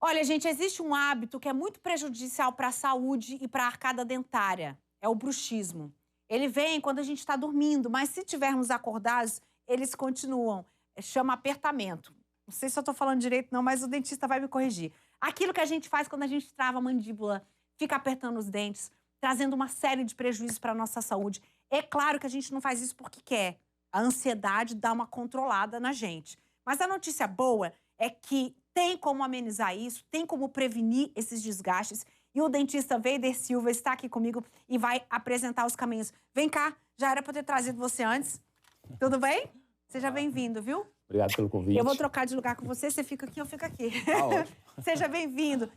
Olha, gente, existe um hábito que é muito prejudicial para a saúde e para a arcada dentária. É o bruxismo. Ele vem quando a gente está dormindo, mas se tivermos acordados, eles continuam. Chama apertamento. Não sei se eu estou falando direito, não, mas o dentista vai me corrigir. Aquilo que a gente faz quando a gente trava a mandíbula, fica apertando os dentes, trazendo uma série de prejuízos para a nossa saúde. É claro que a gente não faz isso porque quer. A ansiedade dá uma controlada na gente. Mas a notícia boa é que tem como amenizar isso, tem como prevenir esses desgastes. E o dentista Veider Silva está aqui comigo e vai apresentar os caminhos. Vem cá, já era para ter trazido você antes. Tudo bem? Seja bem-vindo, viu? Obrigado pelo convite. Eu vou trocar de lugar com você, você fica aqui, eu fico aqui. Tá ótimo. Seja bem-vindo.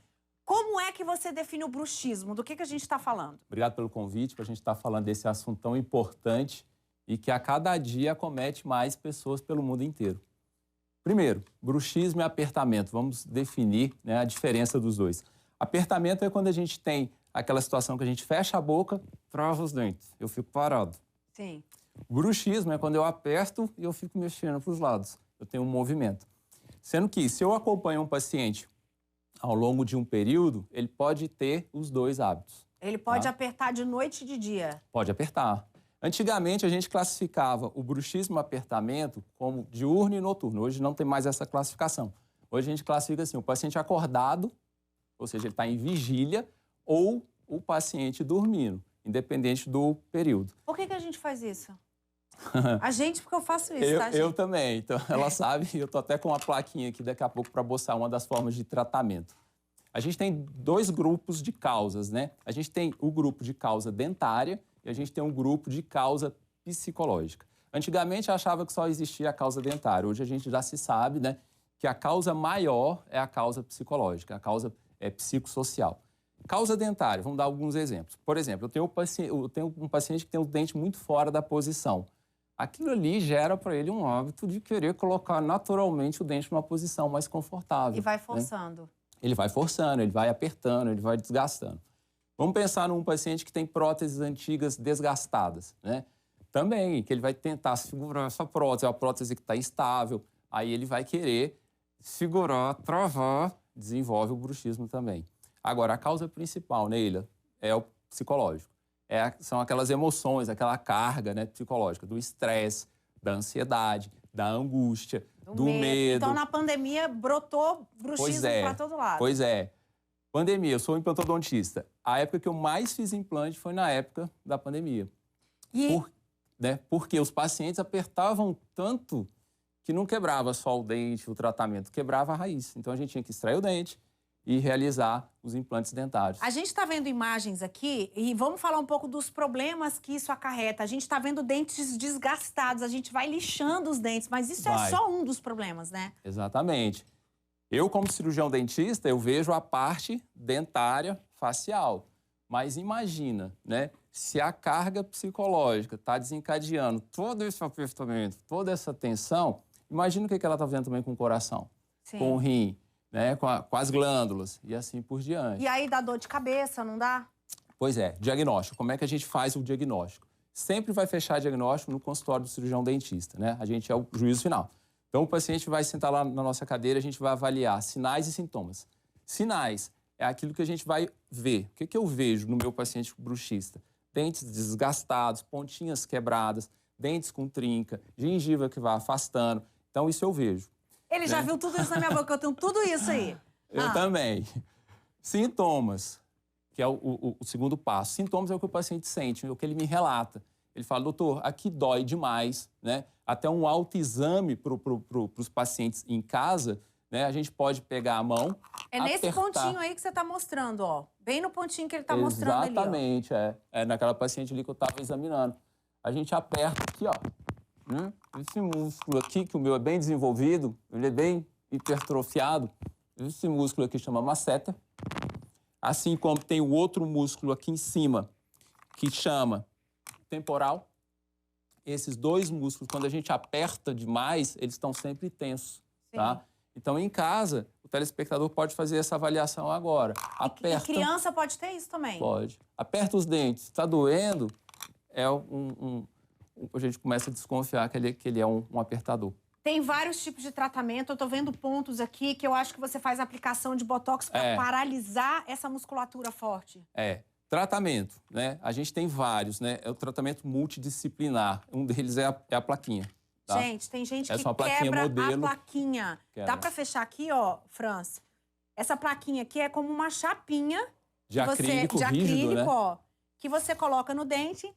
Como é que você define o bruxismo? Do que a gente está falando? Obrigado pelo convite, para a gente estar falando desse assunto tão importante e que a cada dia acomete mais pessoas pelo mundo inteiro. Primeiro, bruxismo e apertamento. Vamos definir, né, a diferença dos dois. Apertamento é quando a gente tem aquela situação que a gente fecha a boca, trava os dentes. Eu fico parado. Sim. Bruxismo é quando eu aperto e eu fico mexendo para os lados. Eu tenho um movimento. Sendo que, se eu acompanho um paciente ao longo de um período, ele pode ter os dois hábitos. Ele pode apertar de noite e de dia? Pode apertar. Antigamente, a gente classificava o bruxismo apertamento como diurno e noturno. Hoje não tem mais essa classificação. Hoje a gente classifica assim, o paciente acordado, ou seja, ele está em vigília, ou o paciente dormindo, independente do período. Por que a gente faz isso? A gente, porque eu faço isso, tá, gente? Eu também. Então, ela sabe, eu tô até com uma plaquinha aqui daqui a pouco para mostrar uma das formas de tratamento. A gente tem dois grupos de causas, né? A gente tem o grupo de causa dentária e a gente tem um grupo de causa psicológica. Antigamente, eu achava que só existia a causa dentária. Hoje, a gente já se sabe, né, que a causa maior é a causa psicológica, a causa psicossocial. Causa dentária, vamos dar alguns exemplos. Por exemplo, eu tenho um paciente que tem o dente muito fora da posição. Aquilo ali gera para ele um hábito de querer colocar naturalmente o dente numa posição mais confortável. E vai forçando. Né? Ele vai forçando, ele vai apertando, ele vai desgastando. Vamos pensar num paciente que tem próteses antigas desgastadas, né? Também, que ele vai tentar segurar essa prótese, é uma prótese que está instável, aí ele vai querer segurar, travar, desenvolve o bruxismo também. Agora, a causa principal, Neila, é o psicológico. São aquelas emoções, aquela carga, né, psicológica, do estresse, da ansiedade, da angústia, do medo. Então, na pandemia, brotou bruxismo para todo lado. Pois é. Pandemia, eu sou implantodontista. A época que eu mais fiz implante foi na época da pandemia. Porque os pacientes apertavam tanto que não quebrava só o dente, o tratamento, quebrava a raiz. Então, a gente tinha que extrair o dente e realizar os implantes dentários. A gente está vendo imagens aqui e vamos falar um pouco dos problemas que isso acarreta. A gente está vendo dentes desgastados, a gente vai lixando os dentes, mas isso é só um dos problemas, né? Exatamente. Eu, como cirurgião dentista, eu vejo a parte dentária facial. Mas imagina, né? Se a carga psicológica está desencadeando todo esse apertamento, toda essa tensão, imagina o que ela está vendo também com o coração, com o rim, né, com as glândulas e assim por diante. E aí dá dor de cabeça, não dá? Pois é, diagnóstico. Como é que a gente faz o diagnóstico? Sempre vai fechar diagnóstico no consultório do cirurgião dentista, né? A gente é o juízo final. Então, o paciente vai sentar lá na nossa cadeira, a gente vai avaliar sinais e sintomas. Sinais é aquilo que a gente vai ver. O que eu vejo no meu paciente bruxista? Dentes desgastados, pontinhas quebradas, dentes com trinca, gengiva que vai afastando. Então, isso eu vejo. Ele já viu tudo isso na minha boca, eu tenho tudo isso aí. Eu também. Sintomas, que é o segundo passo. Sintomas é o que o paciente sente, é o que ele me relata. Ele fala, doutor, aqui dói demais, né? Até um autoexame para os pacientes em casa, né? A gente pode pegar a mão, nesse pontinho aí que você está mostrando, ó. Bem no pontinho que ele está mostrando ali, ó. Exatamente, é naquela paciente ali que eu estava examinando. A gente aperta aqui, ó. Esse músculo aqui, que o meu é bem desenvolvido, ele é bem hipertrofiado, esse músculo aqui chama masseter, assim como tem o outro músculo aqui em cima, que chama temporal. Esses dois músculos, quando a gente aperta demais, eles estão sempre tensos, tá? Então, em casa, o telespectador pode fazer essa avaliação agora. E criança pode ter isso também? Pode. Aperta os dentes, está doendo, a gente começa a desconfiar que ele é um apertador. Tem vários tipos de tratamento. Eu tô vendo pontos aqui que eu acho que você faz aplicação de botox para paralisar essa musculatura forte. Tratamento, né? A gente tem vários, né? É o tratamento multidisciplinar. Um deles é a plaquinha. Tá? Gente, tem gente Essa que é uma plaquinha quebra modelo. a plaquinha. Quebra. Dá pra fechar aqui, ó, Franz? Essa plaquinha aqui é como uma chapinha De acrílico rígido, acrílico, né? ó, que você coloca no dente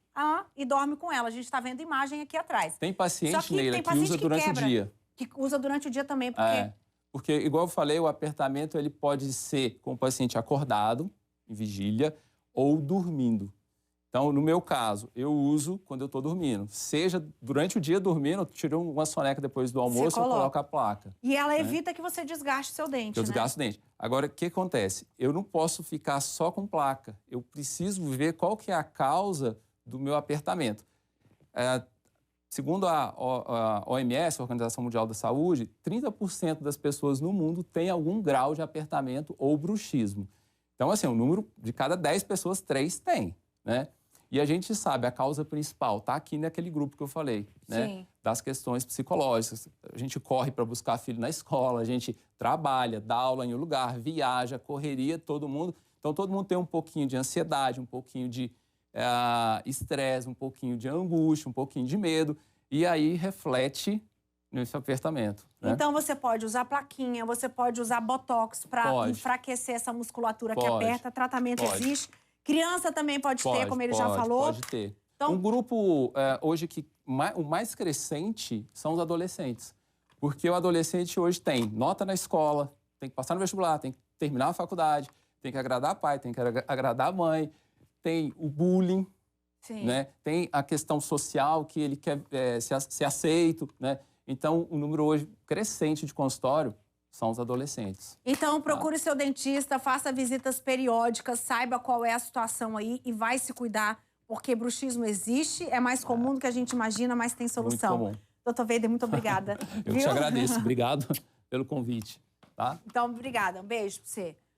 e dorme com ela. A gente tá vendo imagem aqui atrás. Tem paciente, Só que Neila, tem que paciente usa que durante quebra, o dia. Que usa durante o dia também, porque... Porque, igual eu falei, o apertamento ele pode ser com o paciente acordado, em vigília, ou dormindo. Então, no meu caso, eu uso quando eu estou dormindo. Seja durante o dia dormindo, eu tiro uma soneca depois do almoço, eu coloco a placa. E ela evita que você desgaste seu dente, Eu desgasto o dente. Agora, o que acontece? Eu não posso ficar só com placa. Eu preciso ver qual que é a causa do meu apertamento. Segundo a OMS, a Organização Mundial da Saúde, 30% das pessoas no mundo têm algum grau de apertamento ou bruxismo. Então, assim, o número de cada 10 pessoas, 3 têm, né? E a gente sabe, a causa principal está aqui naquele grupo que eu falei, né? Sim. Das questões psicológicas. A gente corre para buscar filho na escola, a gente trabalha, dá aula em um lugar, viaja, correria, todo mundo. Então, todo mundo tem um pouquinho de ansiedade, um pouquinho de estresse, um pouquinho de angústia, um pouquinho de medo. E aí reflete nesse apertamento. Né? Então, você pode usar plaquinha, você pode usar botox para enfraquecer essa musculatura que aperta. Tratamento existe. Criança também pode ter, como ele já falou. Pode ter. Então, um grupo hoje que o mais crescente são os adolescentes. Porque o adolescente hoje tem nota na escola, tem que passar no vestibular, tem que terminar a faculdade, tem que agradar pai, tem que agradar a mãe, tem o bullying, né? Tem a questão social que ele quer ser aceito, né? Então, o número hoje crescente de consultório são os adolescentes. Então, procure seu dentista, faça visitas periódicas, saiba qual é a situação aí e vai se cuidar, porque bruxismo existe, é mais comum do que a gente imagina, mas tem solução. Muito comum. Doutor Weider, muito obrigada. Eu te agradeço. Obrigado pelo convite. Tá? Então, obrigada. Um beijo pra você.